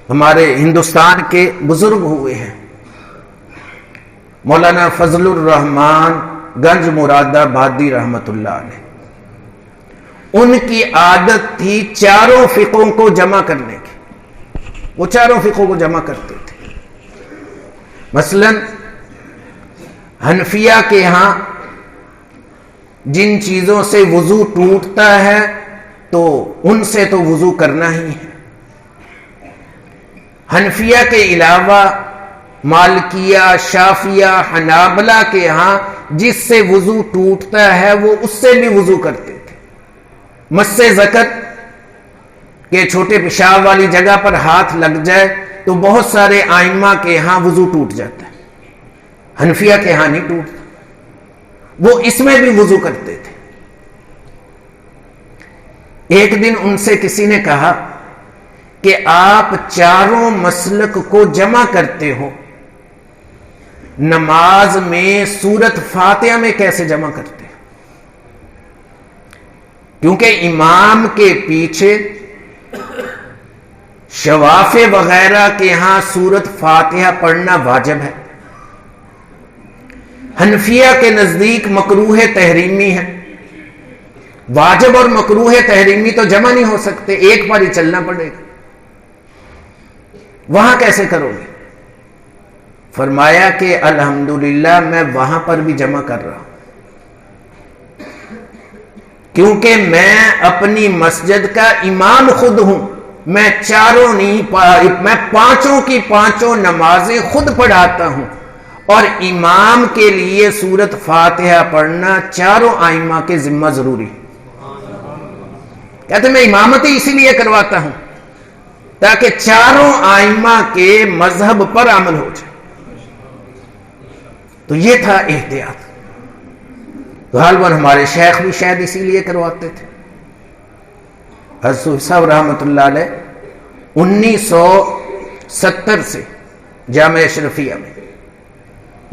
ہمارے ہندوستان کے بزرگ ہوئے ہیں، مولانا فضل الرحمان گنج مراد آبادی رحمت اللہ علیہ۔ ان کی عادت تھی چاروں فقہوں کو جمع کرنے کی، وہ چاروں فقہوں کو جمع کرتے تھے۔ مثلا حنفیہ کے ہاں جن چیزوں سے وضو ٹوٹتا ہے تو ان سے تو وضو کرنا ہی ہے۔ حنفیہ کے علاوہ مالکیہ، شافعیہ، حنابلہ کے ہاں جس سے وضو ٹوٹتا ہے وہ اس سے بھی وضو کرتے تھے۔ مس ذکر کہ چھوٹے پیشاب والی جگہ پر ہاتھ لگ جائے تو بہت سارے ائمہ کے ہاں وضو ٹوٹ جاتا ہے، حنفیہ کے ہاں نہیں ٹوٹتا، وہ اس میں بھی وضو کرتے تھے۔ ایک دن ان سے کسی نے کہا کہ آپ چاروں مسلک کو جمع کرتے ہو، نماز میں سورت فاتحہ میں کیسے جمع کرتے ہو؟ کیونکہ امام کے پیچھے شواف وغیرہ کے ہاں سورت فاتحہ پڑھنا واجب ہے، حنفیہ کے نزدیک مکروہ تحریمی ہے۔ واجب اور مکروہ تحریمی تو جمع نہیں ہو سکتے، ایک پر ہی چلنا پڑے گا، وہاں کیسے کرو گے؟ فرمایا کہ الحمدللہ میں وہاں پر بھی جمع کر رہا ہوں، کیونکہ میں اپنی مسجد کا امام خود ہوں، میں چاروں نہیں، میں پانچوں کی پانچوں نمازیں خود پڑھاتا ہوں، اور امام کے لیے سورت فاتحہ پڑھنا چاروں ائمہ کے ذمہ ضروری ہے۔ کہتے ہیں میں امامت ہی اسی لیے کرواتا ہوں تاکہ چاروں ائمہ کے مذہب پر عمل ہو جائے۔ تو یہ تھا احتیاط۔ تو غالباً ہمارے شیخ بھی شاید اسی لیے کرواتے تھے۔ حضرت صاحب رحمۃ اللہ علیہ 1970 سے جامعہ اشرفیہ میں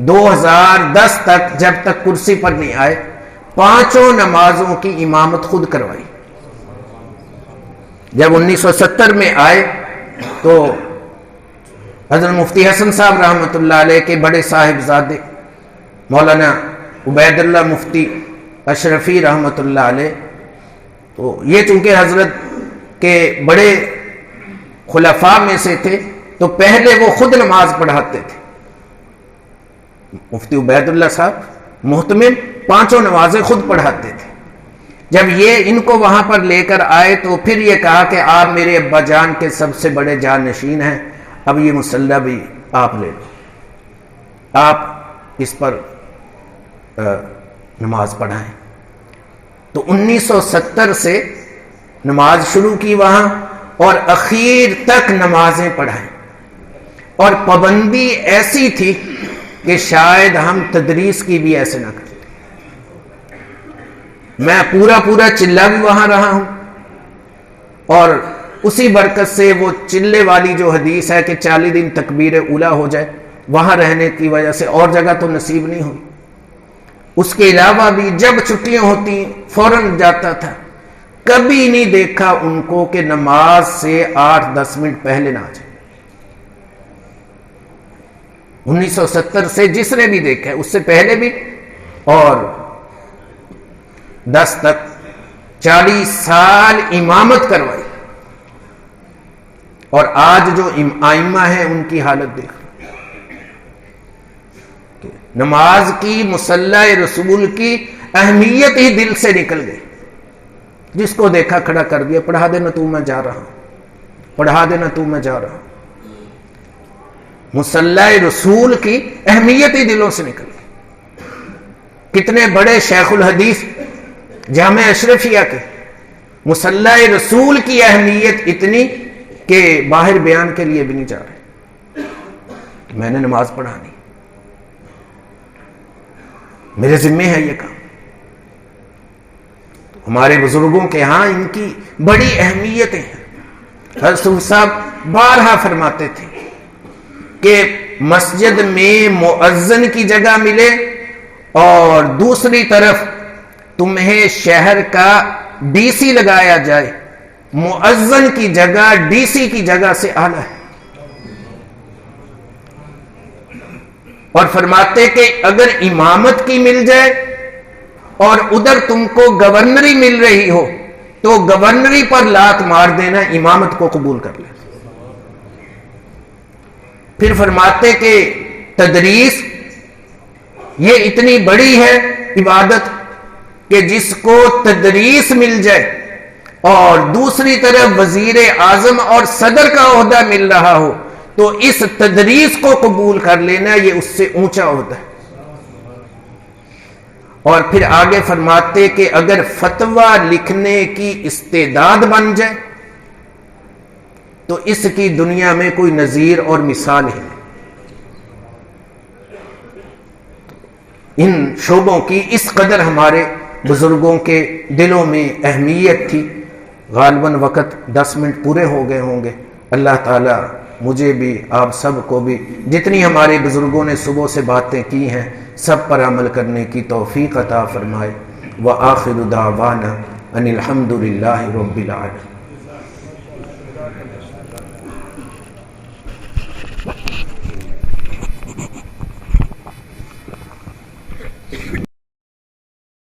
2010 تک جب تک کرسی پر نہیں آئے پانچوں نمازوں کی امامت خود کروائی۔ جب 1970 میں آئے تو حضرت مفتی حسن صاحب رحمۃ اللہ علیہ کے بڑے صاحبزادے مولانا عبید اللہ مفتی اشرفی رحمۃ اللہ علیہ، تو یہ چونکہ حضرت کے بڑے خلفاء میں سے تھے تو پہلے وہ خود نماز پڑھاتے تھے۔ مفتی عبید اللہ صاحب محتمم پانچوں نمازیں خود پڑھاتے تھے۔ جب یہ ان کو وہاں پر لے کر آئے تو پھر یہ کہا کہ آپ میرے ابا جان کے سب سے بڑے جانشین ہیں، اب یہ مصلی بھی آپ لے لو، آپ اس پر نماز پڑھائیں۔ تو 1970 سے نماز شروع کی وہاں اور اخیر تک نمازیں پڑھائیں، اور پابندی ایسی تھی کہ شاید ہم تدریس کی بھی ایسے نہ کرتے۔ میں پورا چلہ بھی وہاں رہا ہوں، اور اسی برکت سے وہ چلے والی جو حدیث ہے کہ 40 دن تکبیر اولیٰ ہو جائے، وہاں رہنے کی وجہ سے اور جگہ تو نصیب نہیں ہوئی۔ اس کے علاوہ بھی جب چھٹیاں ہوتی فوراً جاتا تھا، کبھی نہیں دیکھا ان کو کہ نماز سے 8-10 منٹ پہلے نہ آ جائے۔ 1970 سے جس نے بھی دیکھا ہے اس سے پہلے بھی، اور 10 تک 40 سال امامت کروائی، اور آج جو ائمہ ہیں ان کی حالت دیکھ، نماز کی مصلی رسول کی اہمیت ہی دل سے نکل گئی۔ جس کو دیکھا کھڑا کر دیا، پڑھا دینا تو میں جا رہا ہوں، پڑھا دینا تو میں جا رہا ہوں۔ مصلی رسول کی اہمیت ہی دلوں سے نکل گئی۔ کتنے بڑے شیخ الحدیث جامعہ اشرفیہ کے، مصلی رسول کی اہمیت اتنی کہ باہر بیان کے لیے بھی نہیں جا رہے، میں نے نماز پڑھانی، میرے ذمہ ہے یہ کام۔ ہمارے بزرگوں کے ہاں ان کی بڑی اہمیتیں ہیں۔ حضرت صاحب بارہا فرماتے تھے کہ مسجد میں مؤذن کی جگہ ملے اور دوسری طرف تمہیں شہر کا ڈی سی لگایا جائے، مؤذن کی جگہ ڈی سی کی جگہ سے اعلیٰ ہے۔ اور فرماتے کہ اگر امامت کی مل جائے اور ادھر تم کو گورنری مل رہی ہو تو گورنری پر لات مار دینا، امامت کو قبول کر لے۔ پھر فرماتے کہ تدریس یہ اتنی بڑی ہے عبادت کہ جس کو تدریس مل جائے اور دوسری طرف وزیر اعظم اور صدر کا عہدہ مل رہا ہو تو اس تدریس کو قبول کر لینا یہ اس سے اونچا عہدہ ہے۔ اور پھر آگے فرماتے کہ اگر فتویٰ لکھنے کی استعداد بن جائے تو اس کی دنیا میں کوئی نظیر اور مثال ہی نہیں۔ ان شعبوں کی اس قدر ہمارے بزرگوں کے دلوں میں اہمیت تھی۔ غالباً وقت 10 منٹ پورے ہو گئے ہوں گے۔ اللہ تعالی مجھے بھی آپ سب کو بھی جتنی ہمارے بزرگوں نے صبح سے باتیں کی ہیں سب پر عمل کرنے کی توفیق عطا فرمائے۔ وآخر دعوانا ان الحمد للہ رب العالمین۔